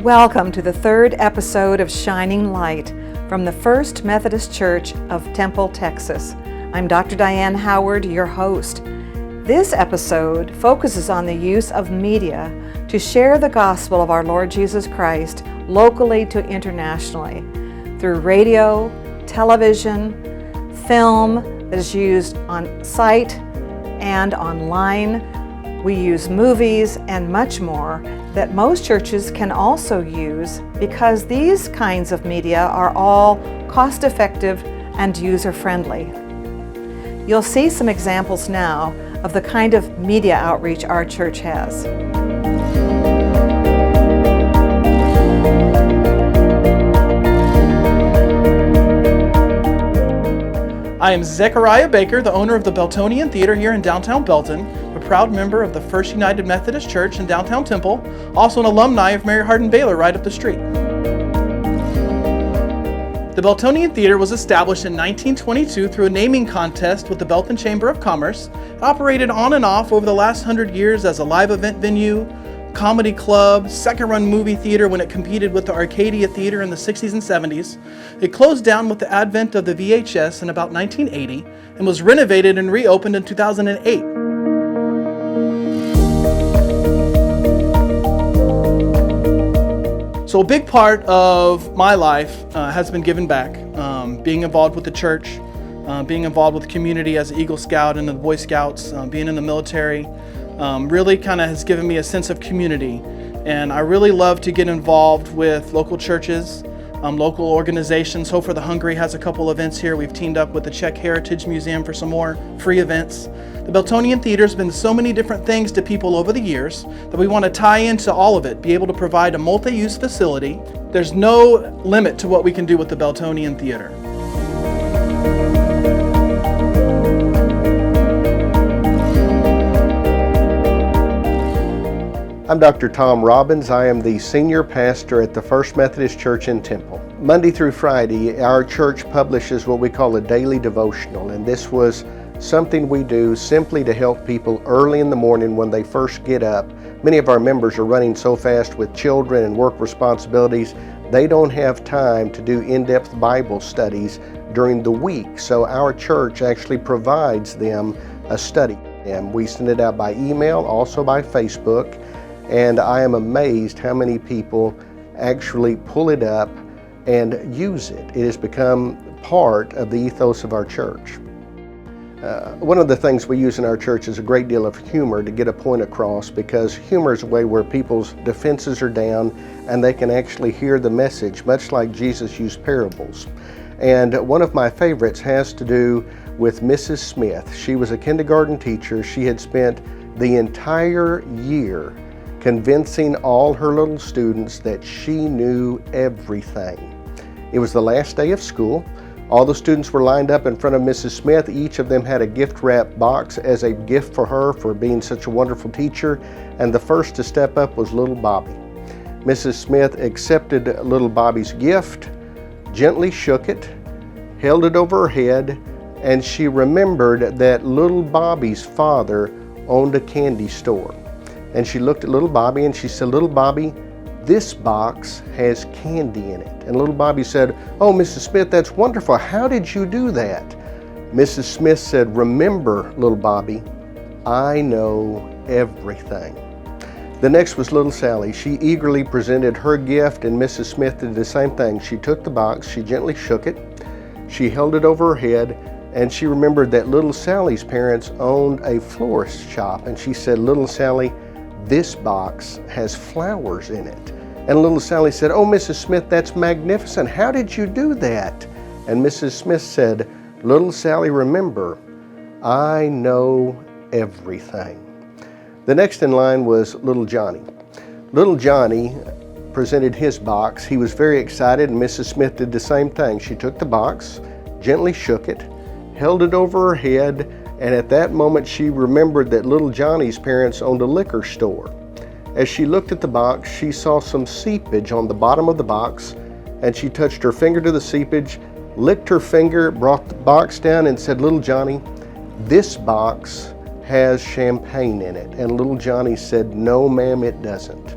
Welcome to the third episode of Shining Light from the First Methodist Church of Temple, Texas. I'm Dr. Diane Howard, your host. This episode focuses on the use of media to share the gospel of our Lord Jesus Christ locally to internationally through radio, television, film that is used on site and online. We use movies and much more that most churches can also use because these kinds of media are all cost-effective and user-friendly. You'll see some examples now of the kind of media outreach our church has. I am Zechariah Baker, the owner of the Beltonian Theater here in downtown Belton, a proud member of the First United Methodist Church in downtown Temple, also an alumni of Mary Hardin Baylor right up the street. The Beltonian Theater was established in 1922 through a naming contest with the Belton Chamber of Commerce. It operated on and off over the last 100 years as a live event venue, comedy club, second-run movie theater when it competed with the Arcadia Theater in the 60s and 70s. It closed down with the advent of the VHS in about 1980 and was renovated and reopened in 2008. So a big part of my life has been giving back, being involved with the church, being involved with the community as an Eagle Scout and the Boy Scouts, being in the military. Really kind of has given me a sense of community, and I really love to get involved with local churches, local organizations. Hope for the Hungry has a couple events here. We've teamed up with the Czech Heritage Museum for some more free events. The Beltonian Theater has been so many different things to people over the years that we want to tie into all of it, be able to provide a multi-use facility. There's no limit to what we can do with the Beltonian Theater. I'm Dr. Tom Robbins. I am the senior pastor at the First Methodist Church in Temple. Monday through Friday, our church publishes what we call a daily devotional, and this was something we do simply to help people early in the morning when they first get up. Many of our members are running so fast with children and work responsibilities, they don't have time to do in-depth Bible studies during the week, so our church actually provides them a study. And we send it out by email, also by Facebook. And I am amazed how many people actually pull it up and use it. It has become part of the ethos of our church. One of the things we use in our church is a great deal of humor to get a point across, because humor is a way where people's defenses are down and they can actually hear the message, much like Jesus used parables. And one of my favorites has to do with Mrs. Smith. She was a kindergarten teacher. She had spent the entire year convincing all her little students that she knew everything. It was the last day of school. All the students were lined up in front of Mrs. Smith. Each of them had a gift wrap box as a gift for her for being such a wonderful teacher, and the first to step up was little Bobby. Mrs. Smith accepted little Bobby's gift, gently shook it, held it over her head, and she remembered that little Bobby's father owned a candy store. And she looked at little Bobby and she said, "Little Bobby, this box has candy in it." And little Bobby said, "Oh, Mrs. Smith, that's wonderful. How did you do that?" Mrs. Smith said, "Remember, little Bobby, I know everything." The next was little Sally. She eagerly presented her gift, and Mrs. Smith did the same thing. She took the box, she gently shook it, she held it over her head, and she remembered that little Sally's parents owned a florist shop. And she said, "Little Sally, this box has flowers in it." And little Sally said, "Oh, Mrs. Smith, that's magnificent. How did you do that?" And Mrs. Smith said, "Little Sally, remember, I know everything." The next in line was little Johnny. Little Johnny presented his box. He was very excited, and Mrs. Smith did the same thing. She took the box, gently shook it, held it over her head, and at that moment she remembered that little Johnny's parents owned a liquor store. As she looked at the box, she saw some seepage on the bottom of the box, and she touched her finger to the seepage, licked her finger, brought the box down and said, "Little Johnny, this box has champagne in it." And little Johnny said, "No, ma'am, it doesn't."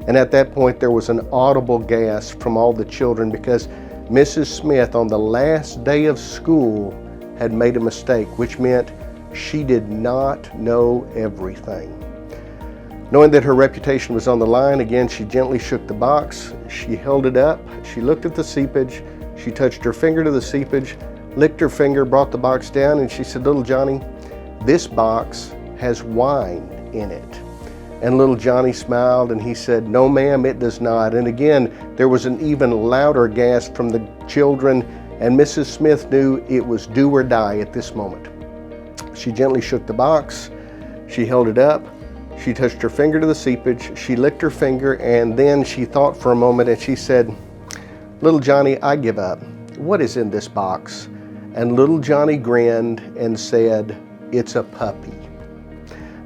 And at that point, there was an audible gasp from all the children because Mrs. Smith, on the last day of school, had made a mistake, which meant she did not know everything. Knowing that her reputation was on the line, again, she gently shook the box. She held it up. She looked at the seepage. She touched her finger to the seepage, licked her finger, brought the box down, and she said, "Little Johnny, this box has wine in it." And little Johnny smiled and he said, "No, ma'am, it does not." And again, there was an even louder gasp from the children, and Mrs. Smith knew it was do or die at this moment. She gently shook the box. She held it up. She touched her finger to the seepage. She licked her finger, and then she thought for a moment and she said, "Little Johnny, I give up. What is in this box?" And little Johnny grinned and said, "It's a puppy."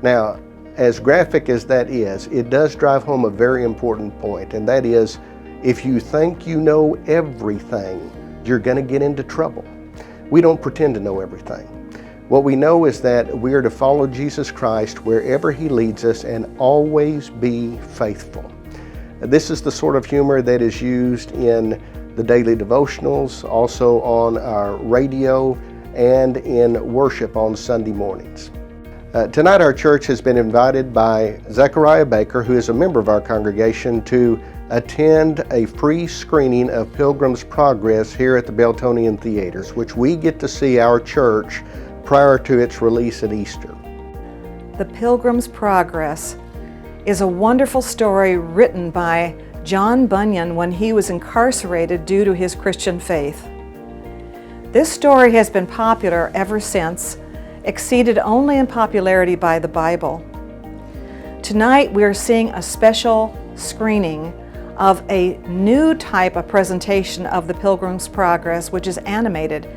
Now, as graphic as that is, it does drive home a very important point, and that is, if you think you know everything, you're going to get into trouble. We don't pretend to know everything. What we know is that we are to follow Jesus Christ wherever He leads us and always be faithful. This is the sort of humor that is used in the daily devotionals, also on our radio, and in worship on Sunday mornings. Tonight our church has been invited by Zechariah Baker, who is a member of our congregation, to attend a free screening of Pilgrim's Progress here at the Beltonian Theaters, which we get to see our church prior to its release at Easter. The Pilgrim's Progress is a wonderful story written by John Bunyan when he was incarcerated due to his Christian faith. This story has been popular ever since, exceeded only in popularity by the Bible. Tonight we are seeing a special screening of a new type of presentation of the Pilgrim's Progress, which is animated.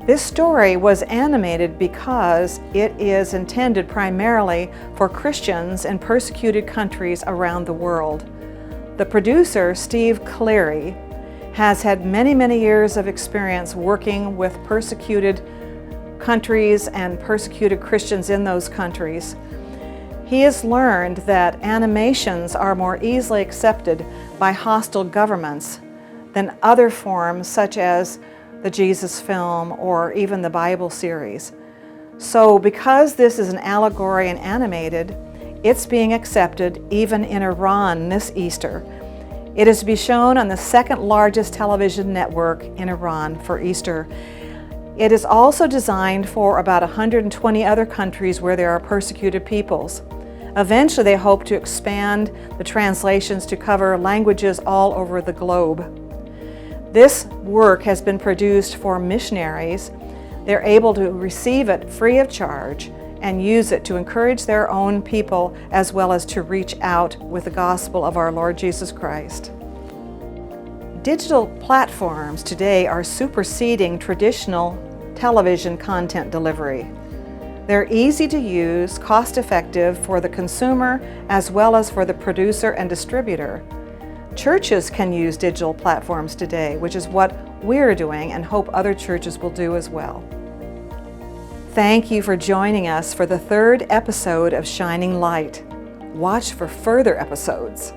This story was animated because it is intended primarily for Christians in persecuted countries around the world. The producer, Steve Cleary, has had many years of experience working with persecuted countries and persecuted Christians in those countries. He has learned that animations are more easily accepted by hostile governments than other forms such as the Jesus film or even the Bible series. So because this is an allegory and animated, it's being accepted even in Iran this Easter. It is to be shown on the second largest television network in Iran for Easter. It is also designed for about 120 other countries where there are persecuted peoples. Eventually, they hope to expand the translations to cover languages all over the globe. This work has been produced for missionaries. They're able to receive it free of charge and use it to encourage their own people as well as to reach out with the gospel of our Lord Jesus Christ. Digital platforms today are superseding traditional television content delivery. They're easy to use, cost-effective for the consumer as well as for the producer and distributor. Churches can use digital platforms today, which is what we're doing and hope other churches will do as well. Thank you for joining us for the third episode of Shining Light. Watch for further episodes.